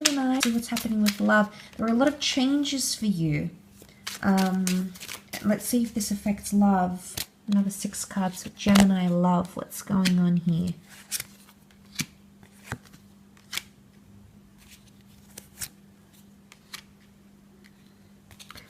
Gemini, see what's happening with love. There are a lot of changes for you. Let's see if this affects love. Another 6 cards for Gemini love. What's going on here?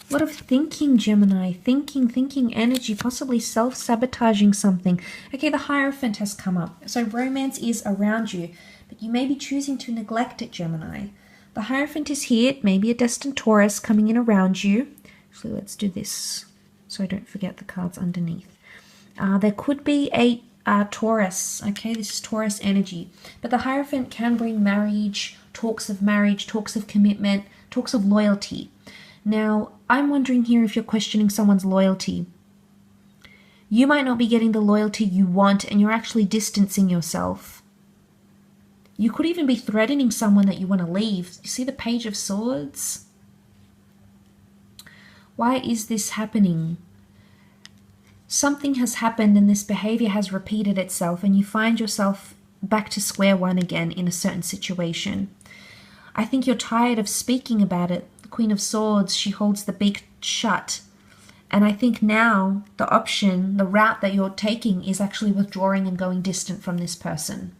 A lot of thinking, Gemini. Thinking energy, possibly self-sabotaging something. Okay, the Hierophant has come up. So romance is around you, but you may be choosing to neglect it, Gemini. The Hierophant is here. It may be a destined Taurus coming in around you. Actually, let's do this so I don't forget the cards underneath. There could be a Taurus. Okay, this is Taurus energy. But the Hierophant can bring marriage, talks of commitment, talks of loyalty. Now, I'm wondering here if you're questioning someone's loyalty. You might not be getting the loyalty you want and you're actually distancing yourself. You could even be threatening someone that you want to leave. You see the Page of Swords? Why is this happening? Something has happened and this behavior has repeated itself and you find yourself back to square one again in a certain situation. I think you're tired of speaking about it. The Queen of Swords, she holds the beak shut. And I think now the option, the route that you're taking is actually withdrawing and going distant from this person.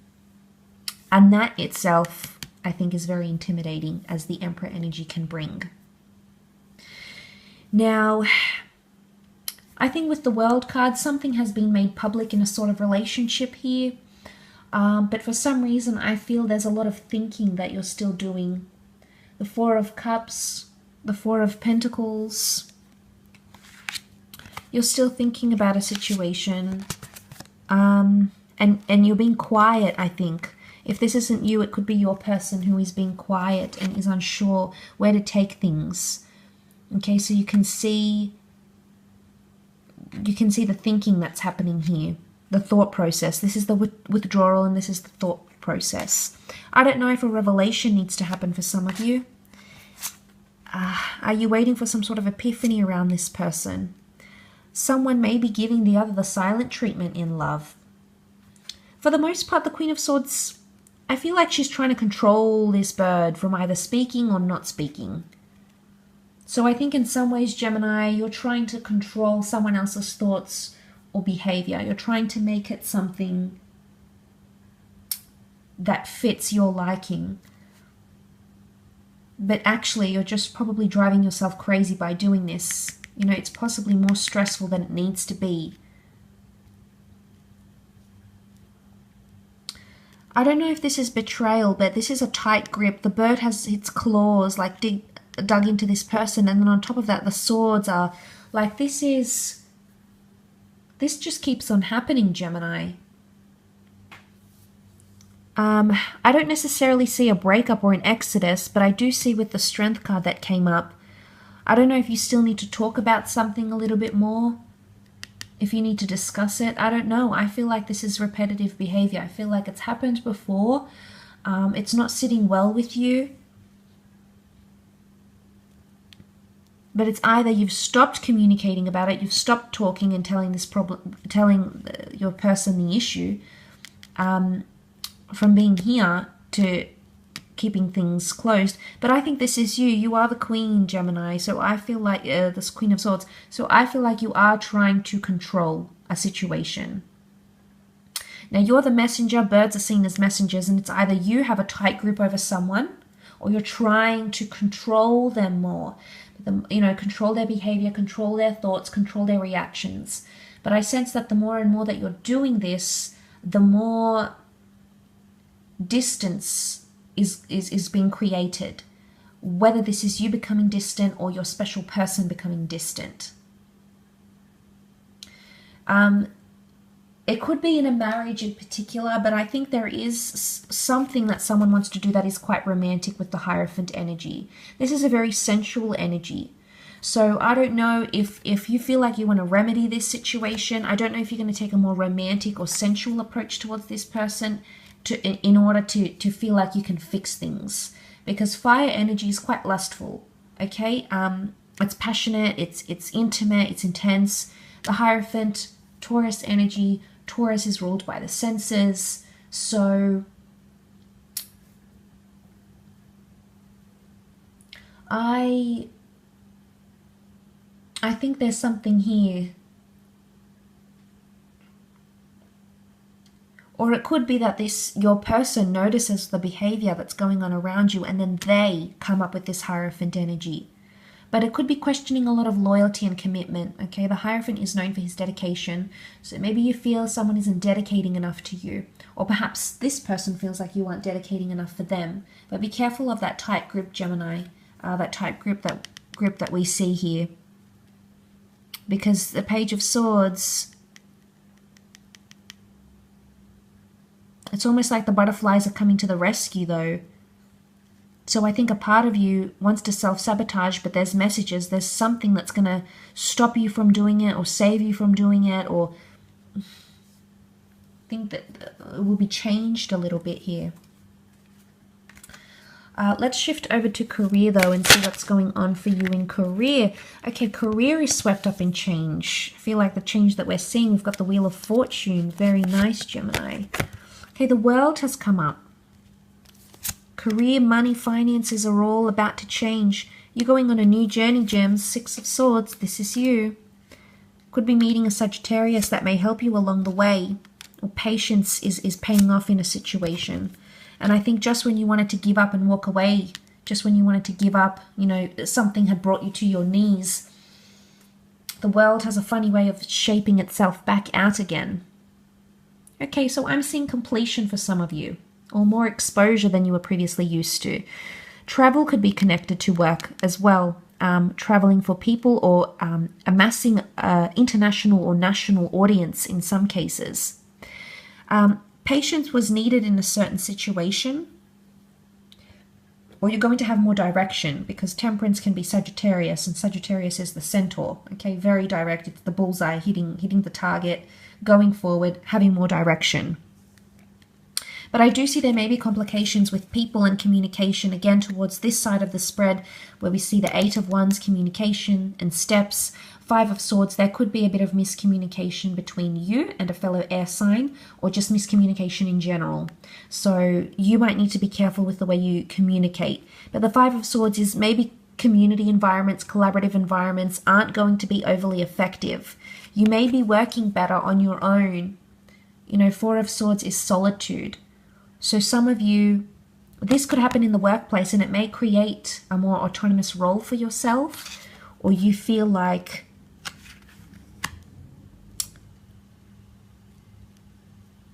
And that itself, I think, is very intimidating, as the Emperor energy can bring. Now, I think with the World card, something has been made public in a sort of relationship here. But for some reason, I feel there's a lot of thinking that you're still doing. The Four of Cups, the Four of Pentacles. You're still thinking about a situation. And you're being quiet, I think. If this isn't you, it could be your person who is being quiet and is unsure where to take things. Okay, so you can see the thinking that's happening here, the thought process. This is the withdrawal and this is the thought process. I don't know if a revelation needs to happen for some of you. Are you waiting for some sort of epiphany around this person? Someone may be giving the other the silent treatment in love. For the most part, the Queen of Swords, I feel like she's trying to control this bird from either speaking or not speaking. So I think in some ways, Gemini, you're trying to control someone else's thoughts or behavior. You're trying to make it something that fits your liking. But actually, you're just probably driving yourself crazy by doing this. You know, it's possibly more stressful than it needs to be. I don't know if this is betrayal, but this is a tight grip. The bird has its claws like dug into this person, and then on top of that, the swords are like, this just keeps on happening, Gemini. I don't necessarily see a breakup or an exodus, but I do see with the Strength card that came up. I don't know if you still need to talk about something a little bit more. If you need to discuss it, I don't know. I feel like this is repetitive behavior. I feel like it's happened before. It's not sitting well with you. But it's either you've stopped communicating about it, you've stopped talking and telling your person the issue, from being here to keeping things closed. But I think this is you. You are the Queen, Gemini. So I feel like this Queen of Swords. So I feel like you are trying to control a situation. Now you're the messenger. Birds are seen as messengers, and it's either you have a tight grip over someone, or you're trying to control them more. Control their behavior, control their thoughts, control their reactions. But I sense that the more and more that you're doing this, the more distance is being created, whether this is you becoming distant or your special person becoming distant. It could be in a marriage in particular, but I think there is something that someone wants to do that is quite romantic with the Hierophant energy. This is a very sensual energy. So I don't know if you feel like you want to remedy this situation. I don't know if you're going to take a more romantic or sensual approach towards this person in order to feel like you can fix things. Because fire energy is quite lustful, okay? It's passionate, it's intimate, it's intense. The Hierophant, Taurus energy. Taurus is ruled by the senses. So I think there's something here. Or it could be that your person notices the behavior that's going on around you, and then they come up with this Hierophant energy. But it could be questioning a lot of loyalty and commitment, okay? The Hierophant is known for his dedication. So maybe you feel someone isn't dedicating enough to you. Or perhaps this person feels like you aren't dedicating enough for them. But be careful of that tight grip, Gemini. That tight grip that we see here. Because the Page of Swords, it's almost like the butterflies are coming to the rescue, though. So I think a part of you wants to self-sabotage, but there's messages. There's something that's going to stop you from doing it or save you from doing it, or think that it will be changed a little bit here. Let's shift over to career, though, and see what's going on for you in career. Okay, career is swept up in change. I feel like the change that we're seeing, we've got the Wheel of Fortune. Very nice, Gemini. Okay, the World has come up. Career, money, finances are all about to change. You're going on a new journey, Gems. Six of Swords, this is you. Could be meeting a Sagittarius that may help you along the way. Or patience is paying off in a situation. And I think just when you wanted to give up and walk away, just when you wanted to give up, you know, something had brought you to your knees. The World has a funny way of shaping itself back out again. Okay, so I'm seeing completion for some of you, or more exposure than you were previously used to. Travel could be connected to work as well. Traveling for people, or amassing an international or national audience in some cases. Patience was needed in a certain situation, or you're going to have more direction, because Temperance can be Sagittarius, and Sagittarius is the centaur. Okay, very direct. It's the bullseye, hitting the target, going forward, having more direction. But I do see there may be complications with people and communication, again, towards this side of the spread, where we see the Eight of Wands, communication and steps. Five of Swords, there could be a bit of miscommunication between you and a fellow air sign, or just miscommunication in general. So you might need to be careful with the way you communicate. But the Five of Swords is maybe community environments, collaborative environments aren't going to be overly effective. You may be working better on your own. You know, Four of Swords is solitude. So some of you, this could happen in the workplace, and it may create a more autonomous role for yourself, or you feel like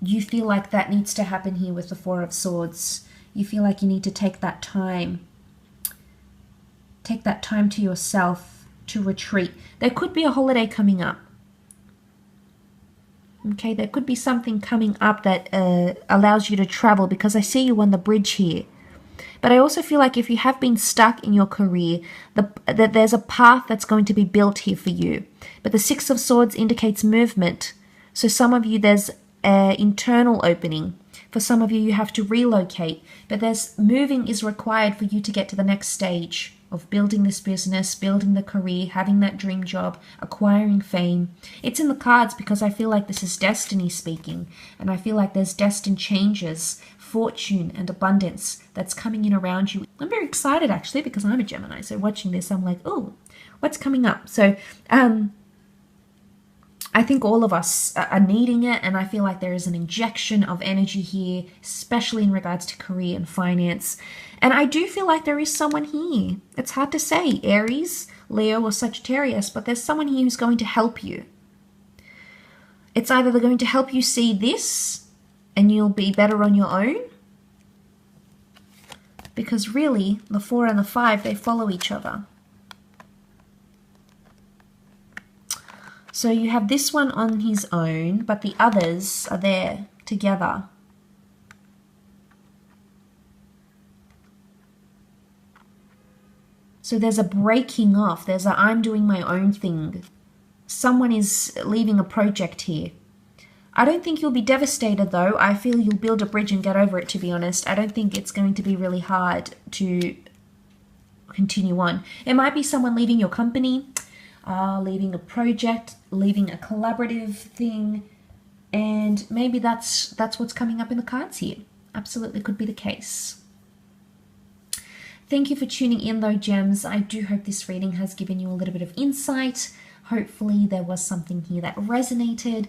that needs to happen here with the Four of Swords. You feel like you need to take that time to yourself to retreat. There could be a holiday coming up. Okay, there could be something coming up that allows you to travel, because I see you on the bridge here. But I also feel like if you have been stuck in your career, that there's a path that's going to be built here for you. But the Six of Swords indicates movement. So some of you, there's an internal opening. For some of you, you have to relocate. But moving is required for you to get to the next stage of building this business, building the career, having that dream job, acquiring fame. It's in the cards because I feel like this is destiny speaking, and I feel like there's destined changes, fortune and abundance that's coming in around you. I'm very excited actually, because I'm a Gemini, so watching this I'm like, oh, what's coming up? So I think all of us are needing it, and I feel like there is an injection of energy here, especially in regards to career and finance. And I do feel like there is someone here. It's hard to say, Aries, Leo, or Sagittarius, but there's someone here who's going to help you. It's either they're going to help you see this and you'll be better on your own, because really the 4 and the 5, they follow each other. So you have this one on his own, but the others are there together. So there's a breaking off. There's a I'm doing my own thing. Someone is leaving a project here. I don't think you'll be devastated though. I feel you'll build a bridge and get over it, to be honest. I don't think it's going to be really hard to continue on. It might be someone leaving your company, leaving a project, leaving a collaborative thing, and maybe that's what's coming up in the cards here. Absolutely could be the case. Thank you for tuning in though, gems. I do hope this reading has given you a little bit of insight. Hopefully there was something here that resonated.